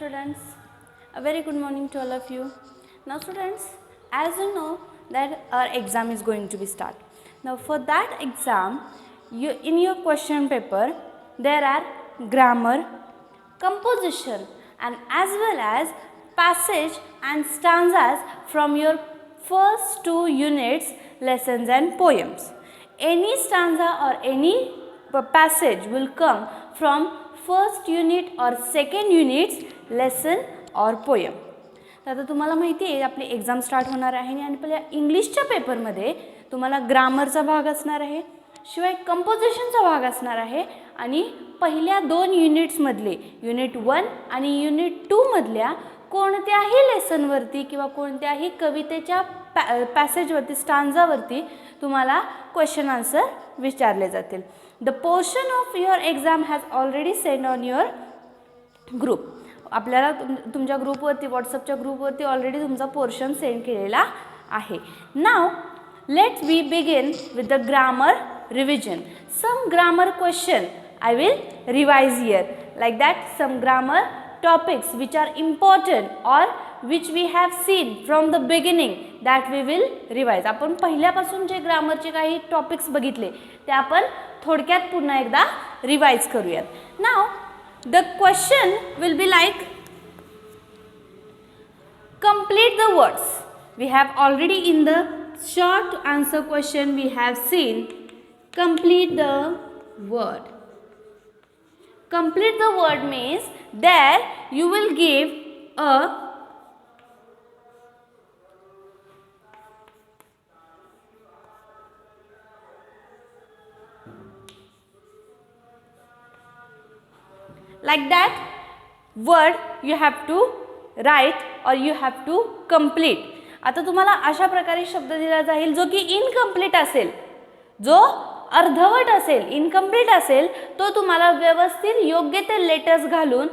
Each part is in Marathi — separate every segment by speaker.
Speaker 1: students, a very good morning to all of you. Now students, as you know that our exam is going to be start. Now for that exam, in your question paper, there are grammar, composition and as well as passage and stanzas from your first 2 units, lessons and poems. Any stanza or any passage will come from first unit or second units lesson or poem. तर आता तुम्हाला माहिती आहे आपली एक्झाम स्टार्ट होणार आहे आणि पहिल्या इंग्लिशच्या पेपरमध्ये तुम्हाला ग्रामरचा भाग असणार आहे, शिवाय कंपोजिशनचा भाग असणार आहे आणि पहिल्या 2 युनिट्समधले युनिट 1 आणि युनिट 2 मधल्या कोणत्याही लेसनवरती किंवा कोणत्याही कवितेच्या पॅसेजवरती स्टांजावरती तुम्हाला क्वेश्चन आन्सर विचारले जातील. The portion of your exam has already sent on your group. आपल्याला तुमच्या ग्रुपवरती व्हॉट्सअपच्या ग्रुपवरती ऑलरेडी तुमचा पोर्शन सेंड केलेला आहे. Now let's we begin with the grammar revision. Some grammar question I will revise here, like that some grammar topics which are important or which we have seen from the beginning that we will revise. आपण पहिल्यापासून जे ग्रामरचे काही टॉपिक्स बघितले ते आपण थोडक्यात पुन्हा एकदा रिवाइज करूयात. Now the question will be like complete the words. We have already in the short answer question we have seen complete the word. Complete the word means there you will give a like that word you have to write or you have to complete. आता तुम्हाला अशा प्रकारे शब्द दिला जाईल जो की इनकम्प्लीट असेल, जो अर्धवट असेल, इनकम्प्लीट असेल, तो तुम्हाला व्यवस्थित योग्य ते लेटर्स घालून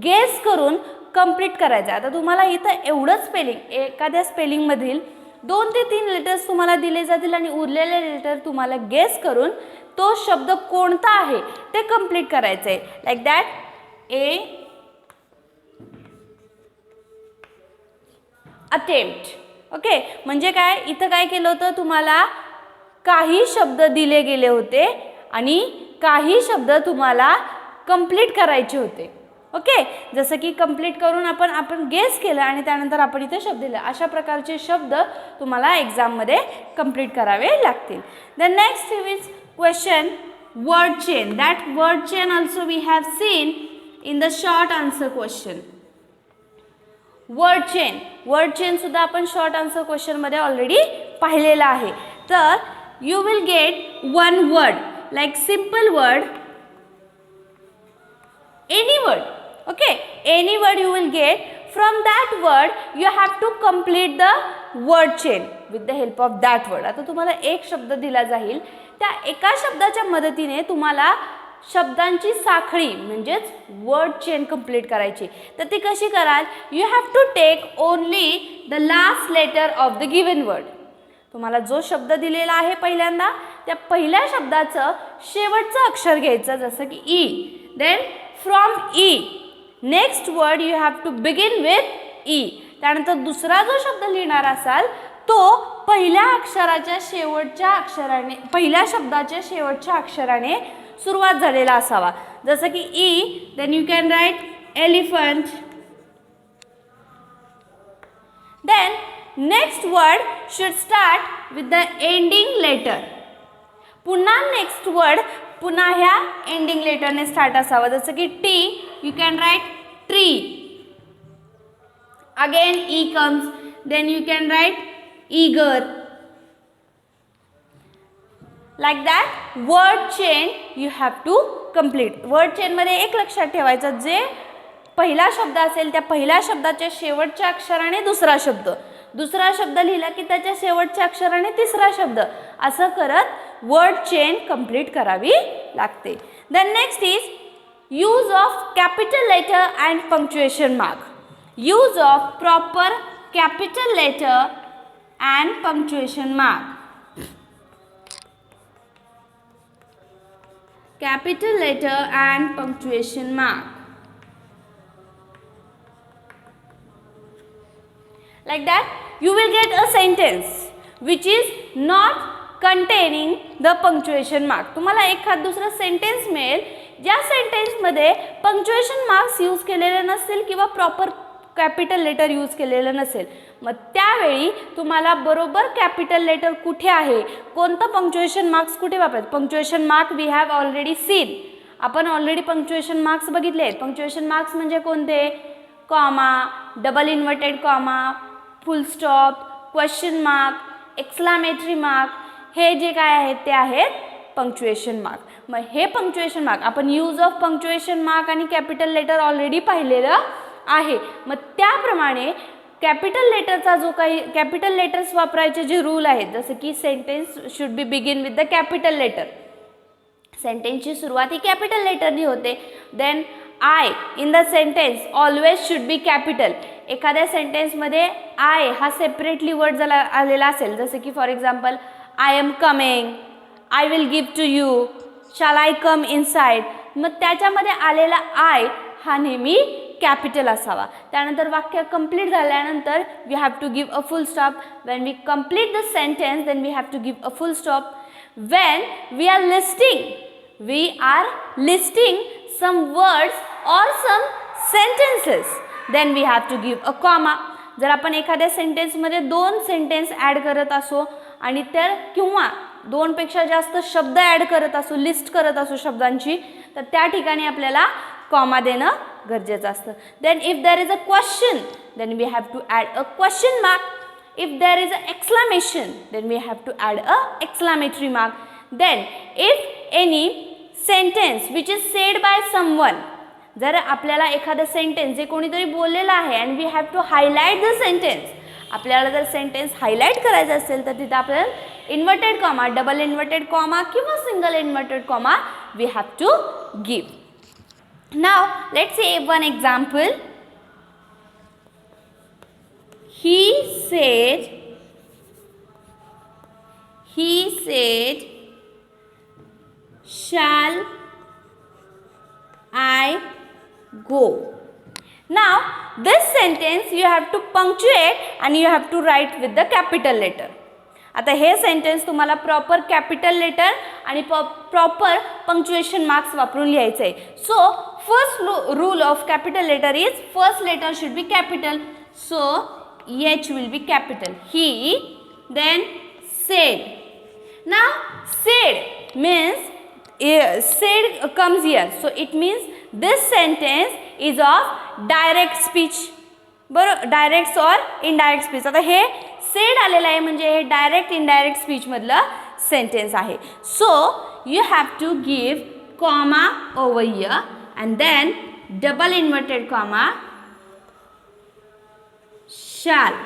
Speaker 1: गेस करून कंप्लीट करायचा. आता तुम्हाला इथं एवढंच स्पेलिंग, एखाद्या स्पेलिंगमधील 2 ते 3 लेटर्स तुम्हाला दिले जातील आणि उरलेले लेटर तुम्हाला गेस करून तो शब्द कोणता आहे ते कंप्लीट करायचं आहे. Like that A attempt. Okay, म्हणजे काय, इथं काय केलं होतं, तुम्हाला काही शब्द दिले गेले होते आणि काही शब्द तुम्हाला कंप्लीट करायचे होते. ओके, जसं की कंप्लीट करून आपण गेस केलं आणि त्यानंतर आपण इथे शब्द दिले. अशा प्रकारचे शब्द तुम्हाला एक्झाममध्ये कंप्लीट करावे लागतील. The next is question word chain. That word chain also we have seen in the short answer question. Word chain सुद्धा आपण शॉर्ट आन्सर क्वेश्चनमध्ये ऑलरेडी पाहिलेला आहे. तर you will get one word like simple word, any word. Okay, any word you will get. From that word you have to complete the word chain with the help of that word. आता तुम्हाला एक शब्द दिला जाईल, त्या एका शब्दाच्या मदतीने तुम्हाला शब्दांची साखळी म्हणजेच वर्ड चेन कंप्लीट करायची. तर ती कशी कराल, you have to take only the last letter of the given word. तुम्हाला जो शब्द दिलेला आहे पहिल्यांदा, त्या पहिल्या शब्दाचं शेवटचं अक्षर घ्यायचं, जसं की E. Then from E next word you have to begin with E. त्यानंतर दुसरा जो शब्द लिहिणार असाल तो पहिल्या शब्दाच्या शेवटच्या अक्षराने सुरुवात झालेला असावा, जसं की E. Then you can write elephant. Then next word should start with the ending letter. पुन्हा next word पुन्हा ह्या ending letter ने start असावा, जसं की T. You can write tree. Again E comes. Then you can write eager. Like that word chain you have to complete. word chain मध्ये एक लक्षात ठेवायचं, जे पहिला शब्द असेल त्या पहिल्या शब्दाच्या शेवटच्या अक्षराने दुसरा शब्द लिहिला की त्याच्या शेवटच्या अक्षराने तिसरा शब्द, असं करत वर्ड चेन कंप्लीट करावी लागते. The next is use of capital letter and punctuation mark. Use of proper capital letter and punctuation mark. Capital letter and punctuation mark. Like that you will get a sentence which is not containing the punctuation mark. तुम्हाला एखाद दुसरा सेंटेन्स मिळेल ज्या सेंटेन्समध्ये पंक्च्युएशन मार्क्स यूज केलेले नसतील किंवा प्रॉपर कॅपिटल लेटर यूज केलेलं नसेल. मग त्यावेळी तुम्हाला बरोबर कॅपिटल लेटर कुठे आहे, कोणतं पंक्च्युएशन मार्क्स कुठे वापरायचं. Punctuation mark we have already seen. आपण ऑलरेडी पंक्च्युएशन मार्क्स बघितले आहेत. पंक्च्युएशन मार्क्स म्हणजे कोणते? Comma, double inverted comma, full stop, question mark, exclamatory mark, हे जे काय आहेत ते आहेत पंक्च्युएशन मार्क. मग हे पंक्च्युएशन मार्क आपण यूज ऑफ पंक्च्युएशन मार्क आणि कॅपिटल लेटर ऑलरेडी पाहिलेलं आहे. मग त्याप्रमाणे कॅपिटल लेटरचा जो काही कॅपिटल लेटर्स वापरायचे जे रूल आहेत, जसं की sentence should be begin with the capital letter. सेंटेन्सची सुरुवात ही कॅपिटल लेटरनी होते. Then I in the sentence always should be capital. एखाद्या सेंटेन्समध्ये आय हा सेपरेटली वर्ड जर आलेला असेल, जसं की for example I am coming, I will give to you, shall I come inside, मग त्याच्यामध्ये आलेला आय हा नेहमी कॅपिटल असावा. त्यानंतर वाक्य कंप्लीट झाल्यानंतर we have to give a full stop. When we complete the sentence then we have to give a full stop. When we are listing some words or some sentences then we have to give a comma. जर आपण एखाद्या सेंटेन्समध्ये 2 सेंटेन्स ॲड करत असो आणि तर किंवा 2 पेक्षा जास्त शब्द ॲड करत असो, लिस्ट करत असो शब्दांची, तर त्या ठिकाणी आपल्याला कॉमा देणं गरजेचं असतं. Then if there is a question then we have to add a question mark. If there is a exclamation then we have to add a exclamatory mark. Then if any sentence which is said by someone, जर आपल्याला एखादं सेंटेन्स जे कोणीतरी बोललेलं आहे and we have to highlight the sentence, आपल्याला जर सेंटेन्स हायलाईट करायचं असेल तर तिथं आपल्याला inverted comma, double inverted comma किंवा single inverted comma we have to give. Now let's see one example. he said shall I go. Now this sentence you have to punctuate and you have to write with the capital letter. आता हे सेंटेन्स तुम्हाला प्रॉपर कॅपिटल लेटर आणि प्रॉपर पंक्च्युएशन मार्क्स वापरून लिहायचं आहे. So first rule of capital letter is first letter should be capital. So H will be capital. He then said. Now said means said comes here, so it means this sentence is of direct speech. बरोबर, डायरेक्ट और इनडायरेक्ट स्पीच. आता हे सेड आलेलं आहे म्हणजे हे डायरेक्ट इनडायरेक्ट स्पीच मधलं सेंटेन्स आहे. So you have to give comma over here and then double inverted comma shall.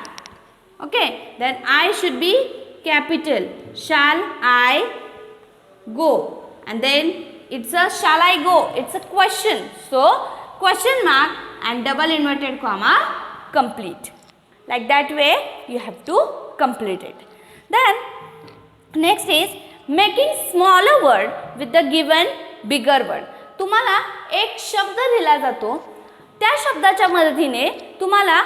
Speaker 1: Okay, then I should be capital. Shall I go? And then it's a shall I go? It's a question. So question mark and double inverted comma complete. Like that way you have to complete it. Then next is making smaller word with the given bigger word. तुम्हाला एक शब्द दिला जातो, त्या शब्दाच्या मदतीने तुम्हाला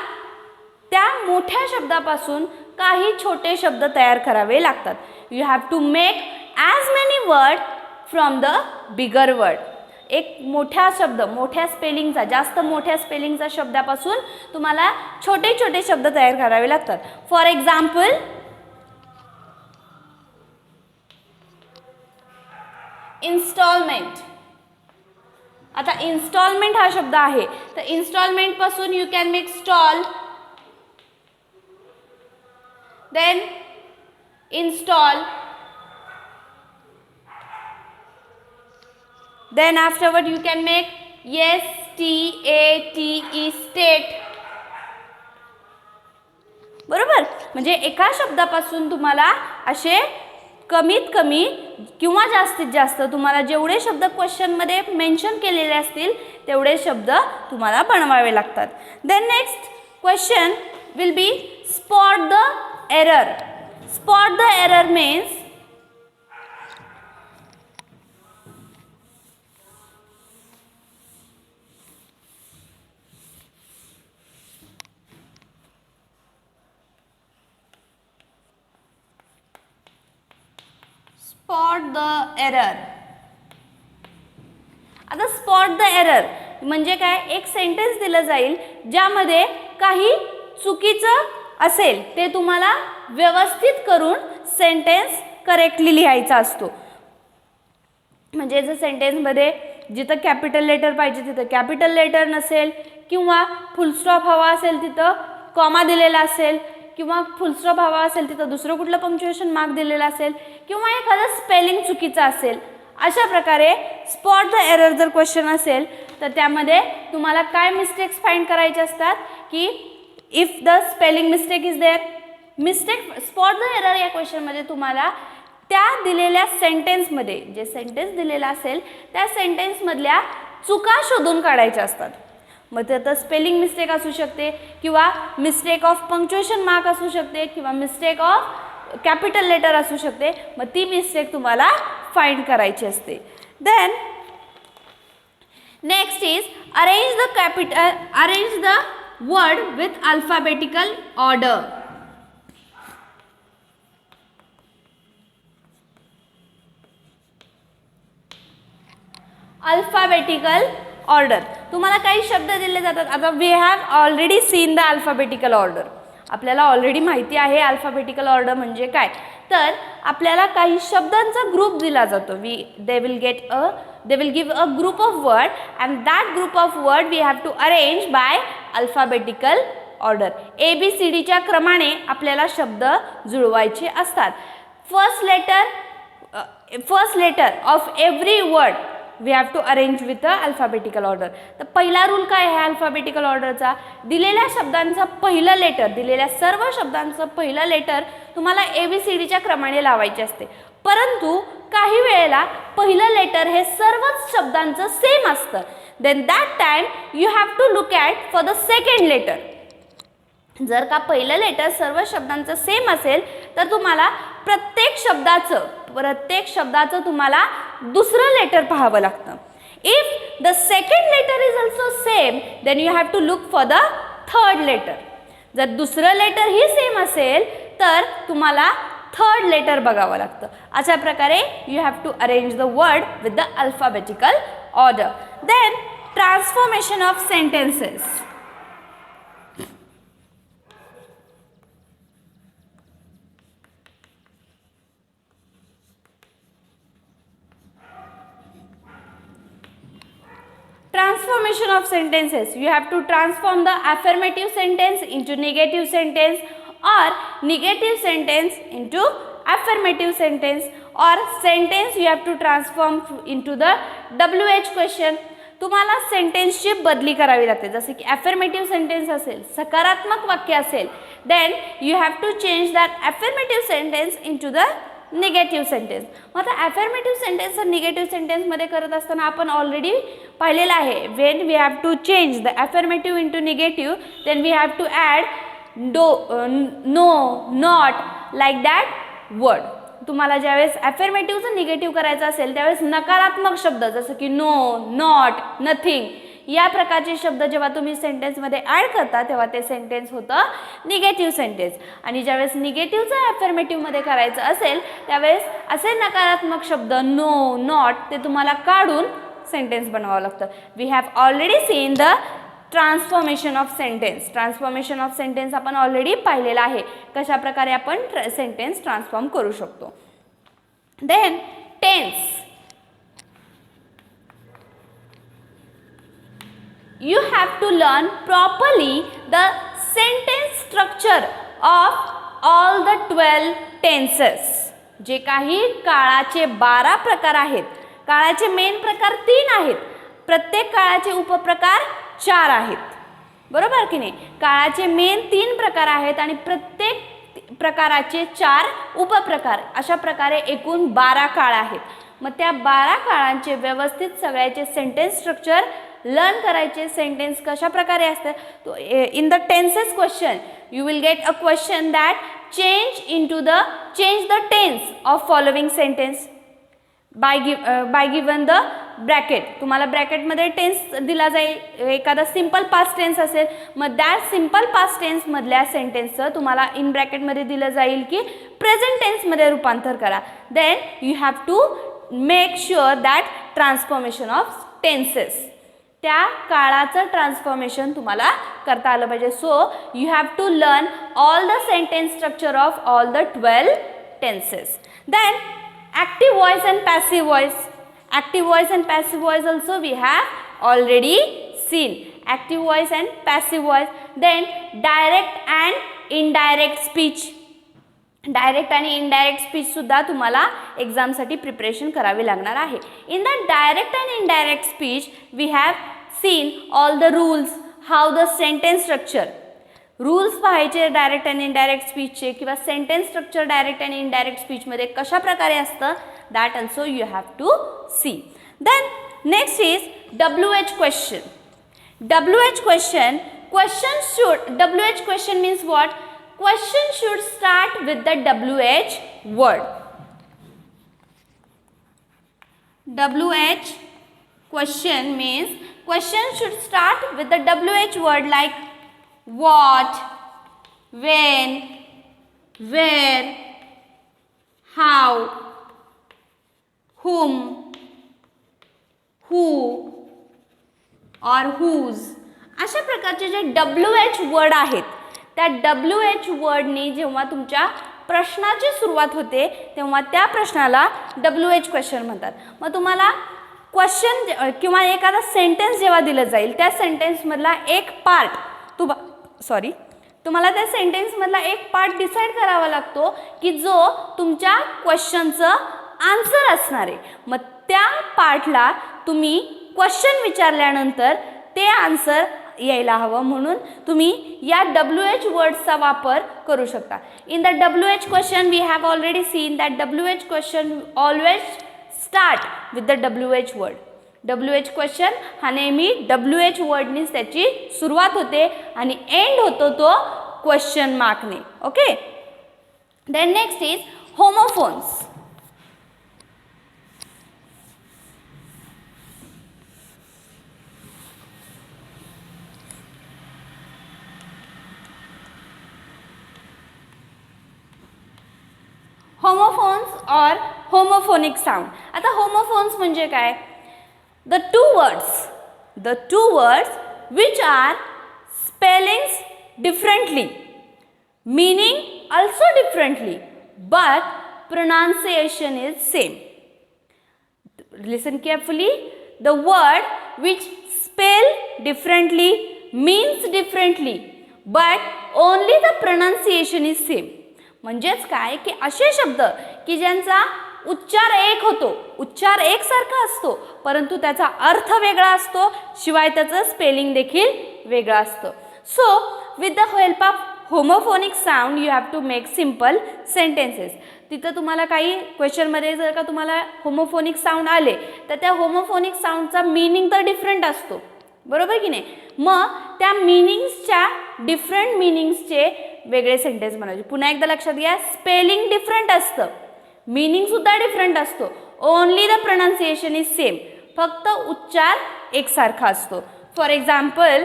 Speaker 1: त्या मोठ्या शब्दापासून काही छोटे शब्द तयार करावे लागतात. You have to make as many word from the bigger word. एक मोठा शब्द, मोठ्या स्पेलिंगचा, जास्त मोठ्या स्पेलिंगचा शब्दापासून तुम्हाला छोटे छोटे शब्द तयार करावे लागतात. For example installment. आता इन्स्टॉलमेंट हा शब्द आहे, तर इन्स्टॉलमेंट पासून you can make stall, then install, then afterward you can make STATE state. बरोबर, म्हणजे एका शब्दापासून तुम्हाला असे कमीत कमी किंवा जास्तीत जास्त तुम्हाला जेवढे शब्द क्वेश्चन मध्ये मेन्शन केलेले असतील तेवढे शब्द तुम्हाला बनवावे लागतात. Then next question will be spot the error. Spot the error means spot the error. आता स्पॉट द एरर म्हणजे काय, एक सेंटेन्स दिलं जाईल ज्यामध्ये काही चुकीचं असेल ते तुम्हाला व्यवस्थित करून सेंटेन्स करेक्टली लिहायचा असतो. म्हणजे जर सेंटेन्समध्ये जिथं कॅपिटल लेटर पाहिजे तिथं कॅपिटल लेटर नसेल, किंवा फुलस्टॉप हवा असेल तिथं कॉमा दिलेला असेल, किंवा फुलस्टॉप हवा असेल तिथं दुसरं कुठलं पंक्च्युएशन मार्क दिलेला असेल, किंवा एखादं स्पेलिंग चुकीचं असेल, अशा प्रकारे स्पॉट द एरर जर क्वेश्चन असेल तर त्यामध्ये तुम्हाला काय मिस्टेक्स फाइंड करायचे असतात की if the spelling mistake is there, mistake spot the error या क्वेश्चनमध्ये तुम्हाला त्या दिलेल्या सेंटेन्समध्ये जे सेंटेन्स दिलेला असेल त्या सेंटेन्समधल्या चुका शोधून काढायच्या असतात. मग त्यात स्पेलिंग मिस्टेक असू शकते, किंवा मिस्टेक ऑफ पंक्च्युएशन मार्क असू शकते, किंवा मिस्टेक ऑफ कॅपिटल लेटर असू शकते. मग ती मिस्टेक तुम्हाला फाइंड करायची असते. Then next is arrange the word with alphabetical order. Alphabetical order तुम्हाला काही शब्द दिले जातात. आता we have already seen the alphabetical order. आपल्याला ऑलरेडी माहिती आहे अल्फाबेटिकल ऑर्डर म्हणजे काय. तर आपल्याला काही शब्दांचा ग्रुप दिला जातो. They will give a group of word and that group of word we have to arrange by alphabetical order. ABCDच्या क्रमाने आपल्याला शब्द जुळवायचे असतात. First letter of every word we have to arrange with a alphabetical order. तर पहिला रूल काय आहे अल्फाबेटिकल ऑर्डरचा, दिलेल्या शब्दांचं पहिलं लेटर, दिलेल्या सर्व शब्दांचं पहिलं लेटर तुम्हाला ABCDच्या क्रमाने लावायचे असते. परंतु काही वेळेला पहिलं लेटर हे सर्वच शब्दांचं सेम असतं. Then that time you have to look at for the second letter. जर का पहिलं लेटर सर्व शब्दांचं सेम असेल तर तुम्हाला प्रत्येक शब्दाचं तुम्हाला दुसरं लेटर पाहावं लागतं. If the second letter is also same then you have to look for the third letter. जर दुसरं लेटर ही सेम असेल तर तुम्हाला थर्ड लेटर बघावं लागतं. अशा प्रकारे you have to arrange the word with the alphabetical order. Then transformation of sentences. Transformation of sentences. You have to transform the affirmative sentence into negative sentence, or negative sentence into affirmative sentence, or sentence you have to transform into the WH question. तुम्हाला सेंटेन्सची बदली करावी लागते. जसे की affirmative sentence असेल, सकारात्मक वाक्य असेल, then you have to change that affirmative sentence into the negative sentence. मग आता ॲफर्मेटिव्ह सेंटेन्स आणि निगेटिव्ह सेंटेन्समध्ये करत असताना आपण ऑलरेडी पाहिलेलं आहे. When we have to change the affirmative into negative then we have to add no, not, like that word. तुम्हाला ज्यावेळेस ॲफर्मेटिव्हचं निगेटिव्ह करायचं असेल त्यावेळेस नकारात्मक शब्द जसं की नो, नॉट, नथिंग या प्रकारचे शब्द जेव्हा तुम्ही सेंटेन्समध्ये ॲड करता तेव्हा ते सेंटेन्स होतं निगेटिव्ह सेंटेन्स. आणि ज्यावेळेस निगेटिव्हचं ॲफर्मेटिव्हमध्ये करायचं असेल त्यावेळेस असे नकारात्मक शब्द नो, नॉट ते तुम्हाला काढून सेंटेन्स बनवावं लागतं. We have already seen the transformation of sentence. Transformation of sentence आपण ऑलरेडी पाहिलेलं आहे, कशा प्रकारे आपण सेंटेन्स ट्रान्सफॉर्म करू शकतो. Then tense. You have to learn properly the sentence structure of all the 12 tenses. जे काही काळाचे 12 प्रकार आहेत. काळाचे मेन प्रकार 3 आहेत. प्रत्येक काळाचे उपप्रकार 4 आहेत. बरोबर की नाही. काळाचे मेन 3 प्रकार आहेत आणि प्रत्येक प्रकाराचे 4 उपप्रकार. अशा प्रकारे एकूण 12 काळ आहेत. मग त्या 12 काळांचे व्यवस्थित सगळ्याचे सेंटेन्स स्ट्रक्चर लर्न करायचे. सेंटेन्स कशा प्रकारे असतात तो in the tenses question you will get a question that change the tense of following sentence by given the bracket, तुम्हाला ब्रॅकेटमध्ये टेन्स दिला जाईल, एखादा सिम्पल पास्ट टेन्स असेल, मग दॅट सिम्पल पास्ट टेन्समधल्या सेंटेन्सचं तुम्हाला इन ब्रॅकेटमध्ये दिलं जाईल की प्रेझेंट टेन्समध्ये रूपांतर करा. Then you have to make sure that transformation of tenses, त्या काळाचं ट्रान्सफॉर्मेशन तुम्हाला करता आलं पाहिजे. So you have to learn all the sentence structure of all the 12 tenses. Then active voice and passive voice. Active voice and passive voice also we have already seen. Active voice and passive voice. Then direct and indirect speech. Direct आणि इनडायरेक्ट स्पीच सुद्धा तुम्हाला एक्झामसाठी प्रिपरेशन करावी लागणार आहे. In the direct and indirect speech we have seen all the rules, how the sentence structure. Rules पाहायचे डायरेक्ट आणि इनडायरेक्ट स्पीचचे किंवा सेंटेन्स स्ट्रक्चर डायरेक्ट आणि इनडायरेक्ट स्पीचमध्ये कशा प्रकारे असतं, that also you have to see. Then next is WH question. WH question, question should, WH question means what? Question should start with the WH word. WH question means question should start with the WH word like what, when, where, how, whom, who or whose. अशा प्रकारचे जे WH वर्ड आहेत, त्या WH वर्डनी जेव्हा तुमच्या प्रश्नाची सुरुवात होते तेव्हा त्या प्रश्नाला WH क्वेश्चन म्हणतात. मग तुम्हाला क्वेश्चन किंवा एखादा सेंटेन्स जेव्हा दिलं जाईल त्या सेंटेन्समधला एक पार्ट तुम्हाला त्या सेंटेन्समधला एक पार्ट डिसाईड करावा लागतो की जो तुमच्या क्वेश्चनचं आन्सर असणार आहे. मग त्या पार्टला तुम्ही क्वेश्चन विचारल्यानंतर ते आन्सर यायला हवं, म्हणून तुम्ही या WH वर्ड्सचा वापर करू शकता. In the WH question we have already seen that WH question always start with the WH word. WH question हा नेहमी WH वर्डनीच त्याची सुरुवात होते आणि एंड होतो तो क्वेश्चन मार्कने. Okay. Then next is homophones. Homophones और होमोफोनिक साउंड. आता होमोफोन्स म्हणजे काय? The two words which are spellings differently, meaning also differently, but pronunciation is same. Listen carefully. The word which spell differently, means differently, but only the pronunciation is same. म्हणजेच काय की असे शब्द की ज्यांचा उच्चार एक होतो, उच्चार एकसारखा असतो, परंतु त्याचा अर्थ वेगळा असतो, शिवाय त्याचं स्पेलिंग देखील वेगळं असतं. So with the help of homophonic sound you have to make simple sentences. तिथं तुम्हाला काही क्वेश्चनमध्ये जर का तुम्हाला होमोफोनिक साऊंड आले तर त्या होमोफोनिक साऊंडचा मीनिंग तर डिफरंट असतो, बरोबर की नाही. मग त्या मीनिंग्सच्या डिफरंट मीनिंग्सचे वेगळे सेंटेन्स बनवायचे. पुन्हा एकदा लक्षात घ्या, स्पेलिंग डिफरंट असतं, मीनिंग सुद्धा डिफरंट असतो, only the pronunciation is same, फक्त उच्चार एकसारखा असतो. फॉर एक्झाम्पल,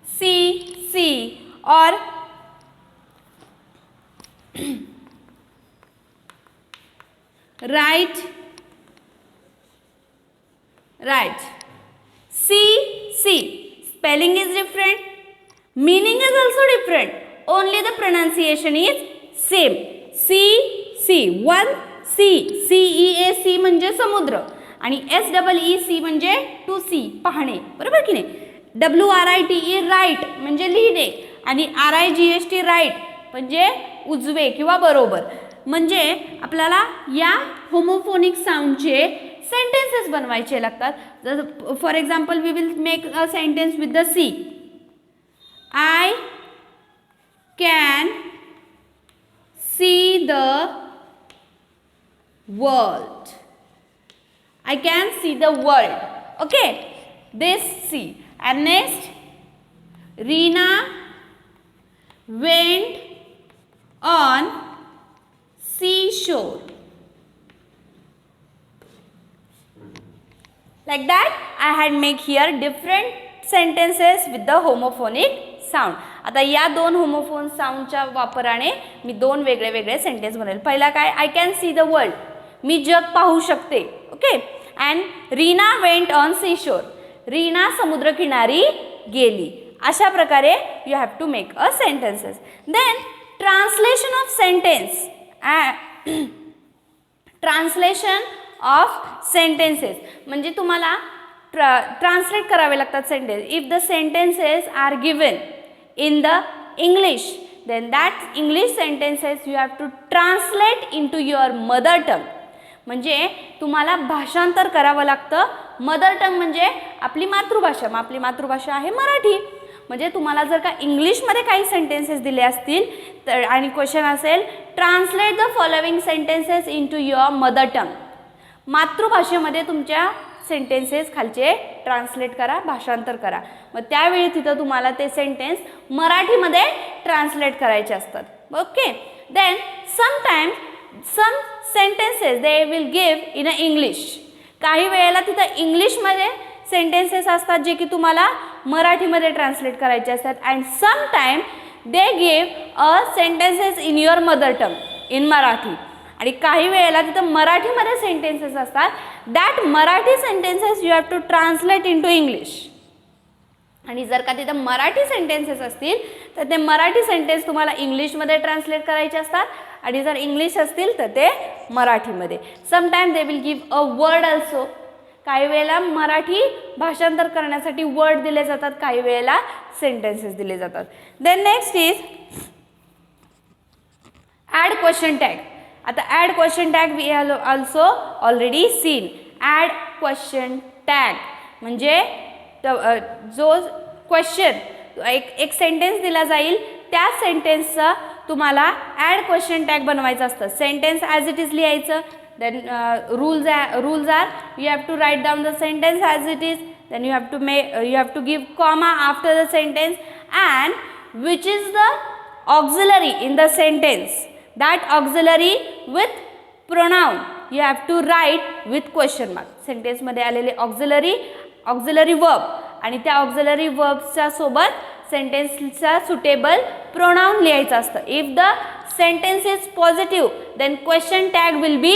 Speaker 1: सी और right, see spelling is different, meaning is also different, only the pronunciation is same. C म्हणजे समुद्र आणि SEEC म्हणजे टू सी, पाहणे, बरोबर की नाही. WRITE राईट म्हणजे लिहिणे आणि RIGHT राईट म्हणजे उजवे किंवा बरोबर. म्हणजे आपल्याला या होमोफोनिक साऊंडचे सेंटेन्सेस बनवायचे लागतात. जसं for example we will make a sentence with the see. I can see the world. I can see the world. Okay, this see. And next, Reena went on seashore. Like that I had make here different sentences with the homophonic sound. आता या दोन होमोफोन साऊंडच्या वापराने मी दोन वेगळे वेगळे सेंटेन्स बनवेल. पहिला काय, I can see the world, मी जग पाहू शकते. Okay. And Reena went on sea shore, Reena समुद्रकिनारी गेली. अशा प्रकारे you have to make a sentences. Then translation of sentence, translation of sentences म्हणजे तुम्हाला ट्रान्सलेट करावे लागतात sentence. If the sentences are given in the English, then that English sentences you have to translate into your mother tongue. म्हणजे तुम्हाला भाषांतर करावं लागतं. मदर टंग म्हणजे आपली मातृभाषा. मग आपली मातृभाषा आहे मराठी. म्हणजे तुम्हाला जर का इंग्लिशमध्ये काही सेंटेन्सेस दिले असतील तर आणि क्वेश्चन असेल translate the following sentences into your mother tongue, मातृभाषेमध्ये तुमच्या सेंटेन्सेस खालचे ट्रान्सलेट करा, भाषांतर करा. मग त्यावेळी तिथं तुम्हाला ते सेंटेन्स मराठीमध्ये ट्रान्सलेट करायचे असतात. Okay. Then sometimes some sentences they will give in a English. काही वेळेला तिथं इंग्लिशमध्ये सेंटेन्सेस असतात जे की तुम्हाला मराठीमध्ये ट्रान्सलेट करायचे असतात. And sometime they give a sentences in your mother tongue in Marathi. आणि काही वेळेला तिथं मराठीमध्ये सेंटेन्सेस असतात. That Marathi sentences you have to translate into English. आणि जर का तिथं मराठी सेंटेन्सेस असतील तर ते मराठी सेंटेन्स तुम्हाला इंग्लिशमध्ये ट्रान्सलेट करायचे असतात. आणि जर इंग्लिश असतील तर ते मराठीमध्ये. Sometime they will give a word also. काही वेळेला मराठी भाषांतर करण्यासाठी वर्ड दिले जातात, काही वेळेला सेंटेन्सेस दिले जातात. Then next is add question tag. आता add question tag we have also already seen. Add question tag म्हणजे जो क्वेश्चन एक सेंटेन्स दिला जाईल त्या सेंटेन्सचा तुम्हाला ॲड क्वेश्चन टॅग बनवायचं असतं. सेंटेन्स ॲज इट इज लिहायचं. Then rules are you have to write down the sentence as it is. Then you have to give comma after the sentence and which is the auxiliary in the sentence. That auxiliary with pronoun you have to write with question mark. Sentence मध्ये आलेले ऑक्झिलरी वर्ब आणि त्या ऑक्झिलरी वर्बच्या सोबत सेंटेन्सचा सुटेबल प्रोनाउन लिहायचं असतं. If the sentence is positive then question tag will be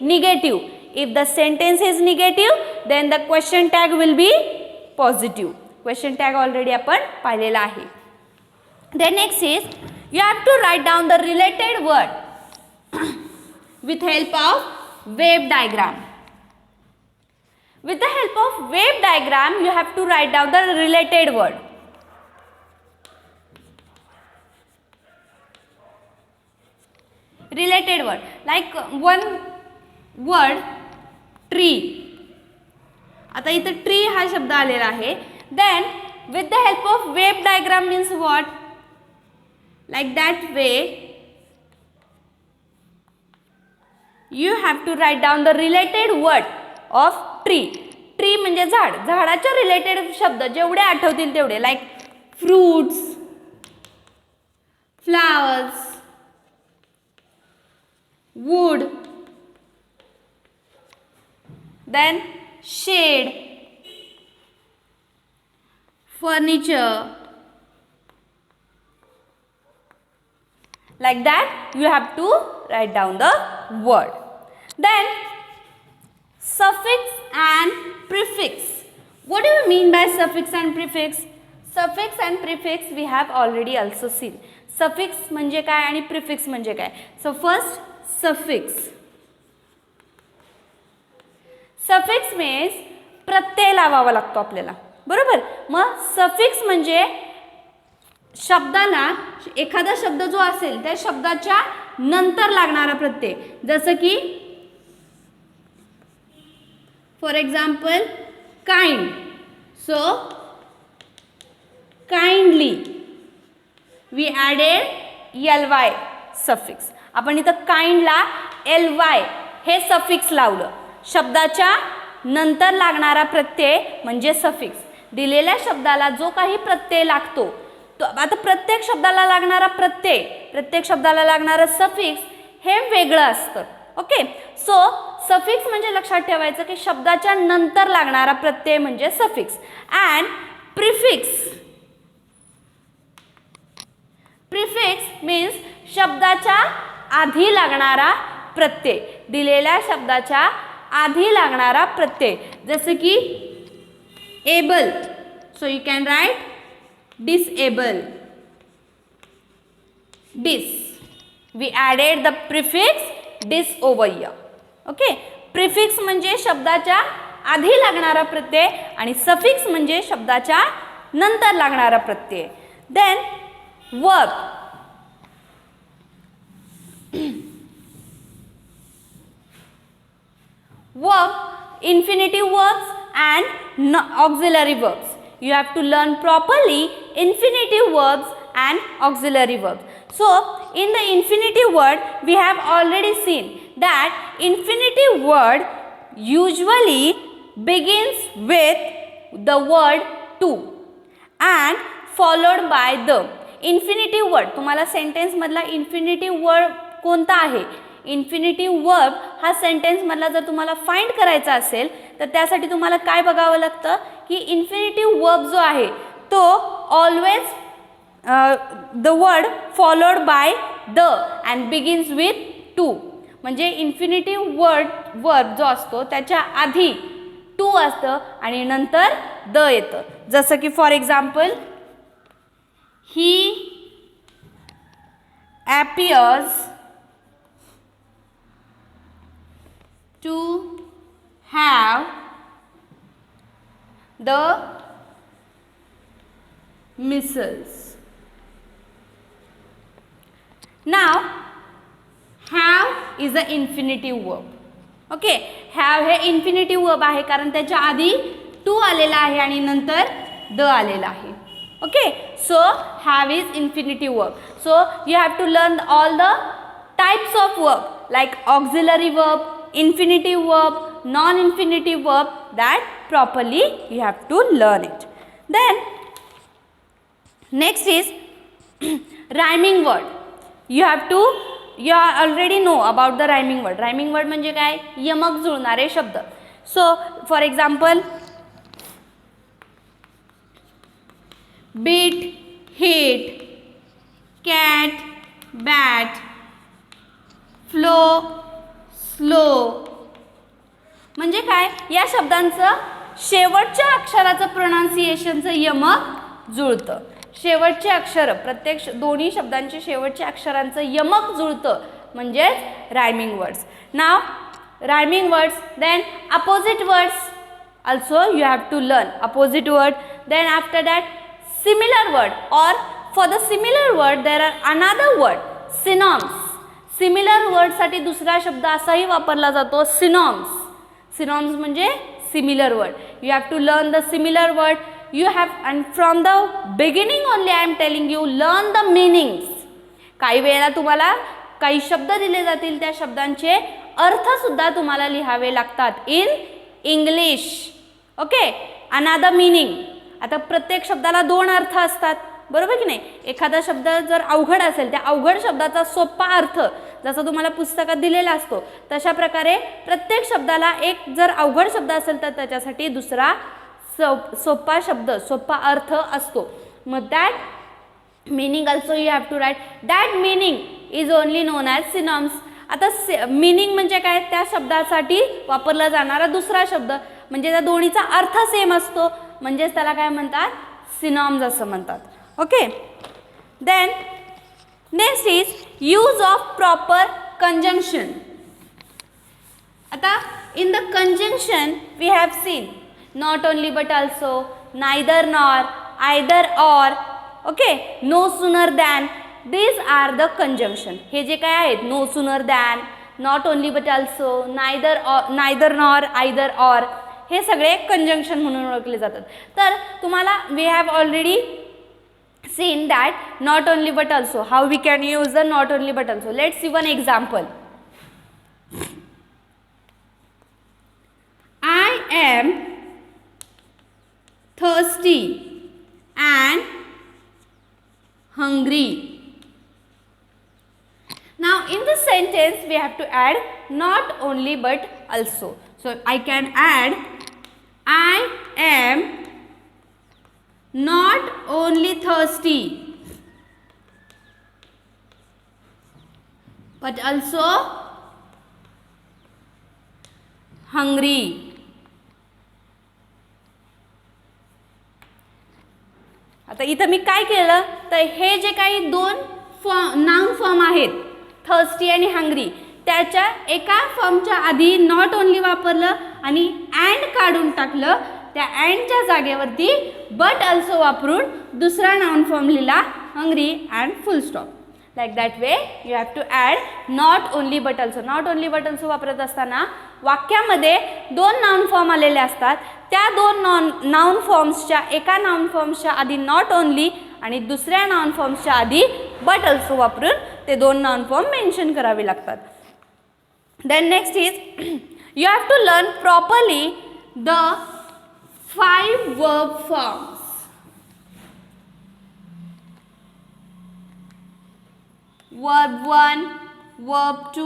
Speaker 1: negative. If the sentence is negative then the question tag will be positive. Question tag already आपण पाहिलेला आहे. Then next is you have to write down the related word with help of wave diagram. With the help of wave diagram you have to write down the related word. Related word like one word tree. आता इथे tree हा शब्द आलेला आहे. Then with the help of wave diagram means what? Like that way you have to write down the related word of tree. Tree म्हणजे झाड. झाडाच्या रिलेटेड शब्द जेवढे आठवतील तेवढे like fruits, flowers, wood, then shade, furniture. Like that you have to write down the word. Then suffix and prefix. What do you mean by suffix and prefix? Suffix and prefix we have already also seen. Suffix म्हणजे काय आणि prefix म्हणजे काय? So first suffix. Suffix means प्रत्यय लावावा लागतो आपल्याला, बरोबर. मग suffix म्हणजे शब्दाला एखादा शब्द जो असेल त्या शब्दाच्या नंतर लागणारा प्रत्यय. जसं की for example kind. So kindly we added ly सफिक्स. आपण इथं काइंडला ly हे सफिक्स लावलं. शब्दाच्या नंतर लागणारा प्रत्यय म्हणजे सफिक्स. दिलेल्या शब्दाला जो काही प्रत्यय लागतो तो आता प्रत्येक शब्दाला लागणारा प्रत्यय, प्रत्येक शब्दाला लागणारा सफिक्स हे वेगळं असतं. ओके, सो सफिक्स म्हणजे लक्षात ठेवायचं की शब्दाच्या नंतर लागणारा प्रत्यय म्हणजे सफिक्स. अँड प्रिफिक्स मीन्स शब्दाच्या आधी लागणारा प्रत्यय, दिलेल्या शब्दाच्या आधी लागणारा प्रत्यय. जसं की able, so you can right disable, डिस. वी ॲडेड द प्रिफिक्स डिस ओव्हर हियर. ओके, प्रिफिक्स म्हणजे शब्दाच्या आधी लागणारा प्रत्यय आणि सफिक्स म्हणजे शब्दाच्या नंतर लागणारा प्रत्यय. Then verb. Verb, infinitive verbs and auxiliary verbs. You have to learn properly infinitive verbs and auxiliary verbs. So, in the infinitive word, we have already seen that infinitive word usually begins with the word to and followed by the. Infinitive word, तुम्हाला sentence मधला infinitive word कोणता आहे? इन्फिनिटिव्ह वर्ब हा सेंटेन्स मधला जर तुम्हाला फाइंड करायचा असेल तर त्यासाठी तुम्हाला काय बघावं लागतं की इन्फिनिटिव्ह वर्ब जो आहे तो always the word followed by the and begins with to. म्हणजे इन्फिनिटिव्ह वर्ब जो असतो त्याच्या आधी टू असतं आणि नंतर द येतं. जसं की for example, he appears to have the missiles. Now, have is an infinitive verb. Okay, have हे infinitive verb आहे कारण त्याच्या आधी to आलेला आहे आणि नंतर the आलेला आहे. Okay, so have is infinitive verb. So you have to learn all the types of verb like auxiliary verb, infinitive verb, non-infinitive verb, that properly you have to learn it. Then next is rhyming word. You already know about the rhyming word. Rhyming word म्हणजे काय? यमक जुळणारे शब्द. So for example, beat, hit, cat, bat, flow, slow. म्हणजे काय? या शब्दांचं शेवटच्या अक्षराचं प्रोनाउन्सिएशनचं यमक जुळतं. शेवटचे अक्षर प्रत्येक दोन्ही शब्दांचे शेवटच्या अक्षरांचं यमक जुळतं म्हणजेच rhyming words. Now rhyming words. Then opposite words also you have to learn opposite word. Then after that similar word, or for the similar word there are another word, synonyms. Similar वर्डसाठी दुसरा शब्द असाही वापरला जातो, सिनॉम्स. सिनॉम्स म्हणजे similar word. You have to learn the similar word. You have, and from the beginning only I am telling you, learn the meanings. काही वेळेला तुम्हाला काही शब्द दिले जातील, त्या शब्दांचे अर्थसुद्धा तुम्हाला लिहावे लागतात in English. Okay, another meaning. आता प्रत्येक शब्दाला दोन अर्थ असतात, बरोबर की नाही? एखादा शब्द जर अवघड असेल, त्या अवघड शब्दाचा सोपा अर्थ जसा तुम्हाला पुस्तकात दिलेला असतो तशा प्रकारे प्रत्येक शब्दाला एक जर अवघड शब्द असेल तर त्याच्यासाठी दुसरा सोपा शब्द, सोपा अर्थ असतो. मग that meaning also you have to write. That meaning is only known as synonyms. आता मीनिंग म्हणजे काय? त्या शब्दासाठी वापरला जाणारा दुसरा शब्द, म्हणजे त्या दोन्हीचा अर्थ सेम असतो, म्हणजेच त्याला काय म्हणतात? सिनॉम्स असं म्हणतात. Okay, then next is use of proper conjunction. आता in the conjunction we have seen not only but also, neither nor, either or, okay, no sooner than. These are the conjunction. हे जे काय आहेत, no sooner than, not only but also, neither nor, either or, हे सगळे कंजंक्शन म्हणून ओळखले जातात. तर तुम्हाला we have already seen that not only but also, how we can use the not only but also. Let's see one example. I am thirsty and hungry. Now in this sentence have to add not only but also. So I can add I am not only thirsty but also hungry. आता इथं मी काय केलं तर हे जे काही दोन नाउन फॉर्म आहेत थर्स्टी आणि हंग्री त्याच्या एका फॉर्मच्या आधी नॉट ओनली वापरलं आणि अँड काढून टाकलं. त्या अँडच्या जागेवरती बट ऑल्सो वापरून दुसरा नाउन फॉर्म लिहिला hungry and full stop. Like that way you have to add not only but also. Not only but also वापरत असताना वाक्यामध्ये दोन नाउन फॉर्म आलेले असतात. त्या दोन नाउन फॉर्म्सच्या एका नाउन फॉर्म्सच्या आधी नॉट ओनली आणि दुसऱ्या नाउन फॉर्म्सच्या आधी बट ऑल्सो वापरून ते दोन नाउन फॉर्म मेन्शन करावे लागतात. Then next is you have to learn properly the 5 verb forms. Verb 1, verb 2,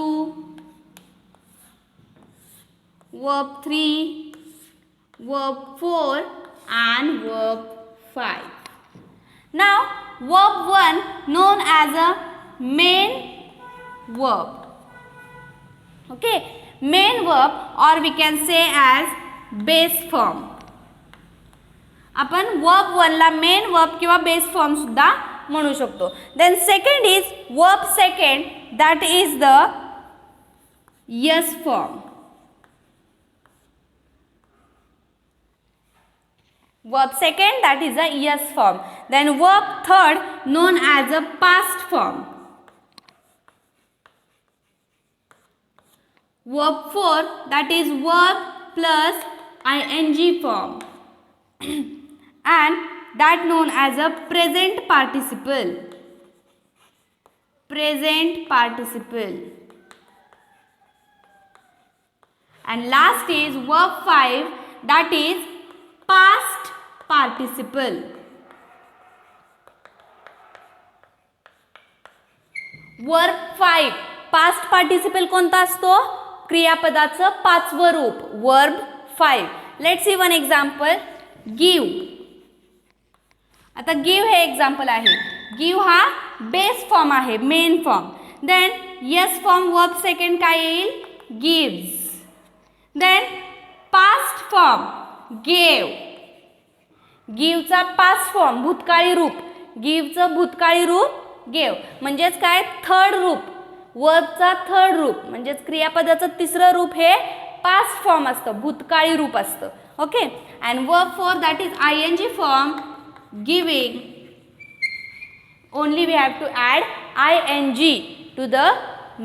Speaker 1: verb 3, verb 4 and verb 5. Now verb 1 known as a main verb. Okay, main verb or we can say as base form. आपण वर्ब 1 ला मेन वर्ब किंवा बेस फॉर्म सुद्धा म्हणू शकतो. Then second is verb second that is the yes form. Verb second that is a yes form. Then verb third known as a past form. Verb fourth that is verb plus ing form. And that known as a present participle. Present participle. And last is verb 5 that is past participle. Verb 5 past participle कोणता असतो? क्रियापदाचं पाचवं रूप. Verb 5. Let's see one example. Give. आता गिव हे एक्झाम्पल आहे. गिव हा बेस फॉर्म आहे main form. Then S form verb second काय येईल gives. Then past form gave. गिवचा पास्ट फॉर्म भूतकाळी रूप. गिवचं भूतकाळी रूप गेव म्हणजेच काय थर्ड रूप. वर्बचा थर्ड रूप म्हणजेच क्रियापदाचं तिसरं रूप हे पास्ट फॉर्म असतं भूतकाळी रूप असतं. Okay and verb 4 that is ing form giving. Only we have to add ing to the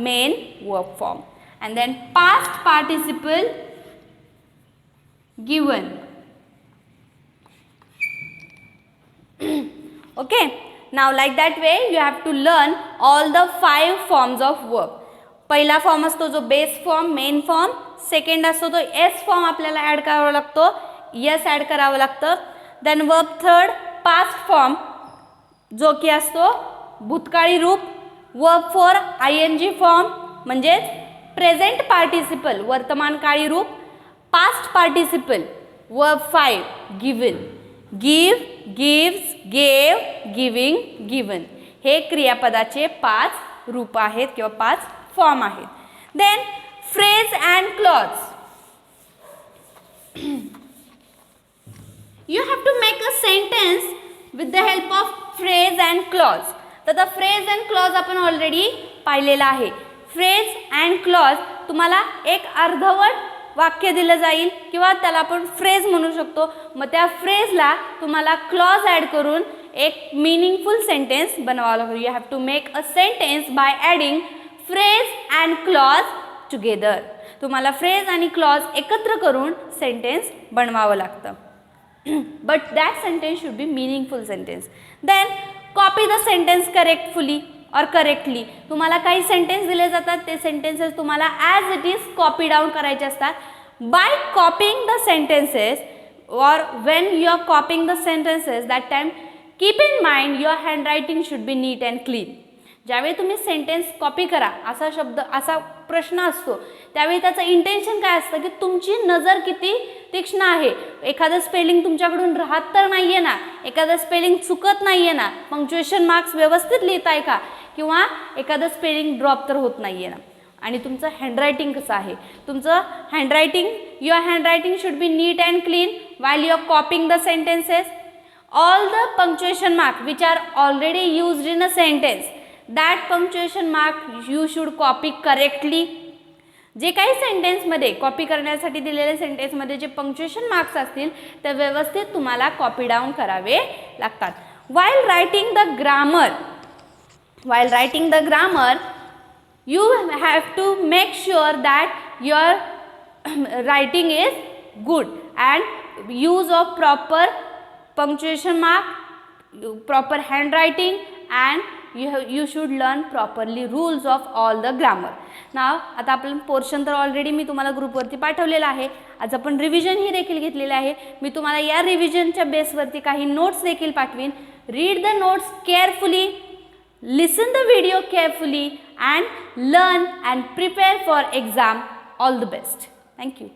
Speaker 1: main verb form. And then past participle given. Okay, now like that way you have to learn all the 5 forms of verb. पहिला फॉर्म असतो जो base form main form. Second असतो तो एस फॉर्म आपल्याला ॲड करावा लागतो. यस ॲड करावं लागतं. Then verb third past form जो की असतो भूतकाळी रूप. वर्ब 4 ing फॉर्म म्हणजेच प्रेझेंट पार्टिसिपल वर्तमानकाळी रूप. Past participle verb 5 given. Give gives gave giving given हे क्रियापदाचे 5 रूप आहेत किंवा 5 फॉर्म आहेत. Then phrase and clause. You have to make a sentence with the help of phrase and clause. तर the phrase and clause आपण ऑलरेडी पाहिलेला आहे. फ्रेज अँड क्लॉज तुम्हाला एक अर्धवट वाक्य दिलं जाईल किंवा त्याला आपण फ्रेज म्हणू शकतो. मग त्या फ्रेजला तुम्हाला क्लॉज ॲड करून एक मीनिंगफुल सेंटेन्स बनवावं लागतो. You have to make a sentence by adding phrase and clause together. तुम्हाला फ्रेज आणि क्लॉज एकत्र करून सेंटेन्स बनवावं लागतं. But that sentence should be meaningful sentence. Then copy the sentence correctly or correctly. तुम्हाला काही सेंटेन्स दिले जातात ते सेंटेन्सेस तुम्हाला as it is copy down करायचे असतात. By copying the sentences or when you are copying the sentences that time keep in mind your handwriting should be neat and clean. ज्यावेळी तुम्ही सेंटेन्स कॉपी करा असा शब्द असा प्रश्न असतो त्यावेळी त्याचं इंटेन्शन काय असतं की तुमची नजर किती तीक्ष्ण आहे, एखादं स्पेलिंग तुमच्याकडून राहत तर नाही आहे ना, एखादं स्पेलिंग चुकत नाही आहे ना, पंक्च्युएशन मार्क्स व्यवस्थित लिहिताय का, किंवा एखादं स्पेलिंग ड्रॉप तर होत नाही आहे ना, आणि तुमचं हँडरायटिंग कसं आहे, तुमचं handwriting, your handwriting should be neat and clean while you are copying the sentences. All the punctuation mark which are already used in a sentence, that punctuation mark you should copy correctly. जे काही सेंटेन्समध्ये कॉपी करण्यासाठी दिलेल्या सेंटेन्समध्ये जे पंक्च्युएशन मार्क्स असतील ते व्यवस्थित तुम्हाला कॉपी डाऊन करावे लागतात. While writing the grammar, you have to make sure that your writing is good and use of proper punctuation mark, proper handwriting, and you should learn properly rules of all the grammar. Now आता आपण पोर्शन तर ऑलरेडी मी तुम्हाला ग्रुपवरती पाठवलेला आहे. आज आपण रिव्हिजन ही देखील घेतलेली आहे. मी तुम्हाला या रिव्हिजनच्या बेसवरती काही नोट्स देखील पाठवीन. Read the notes carefully, listen the video carefully, and learn and prepare for exam. All the best. Thank you.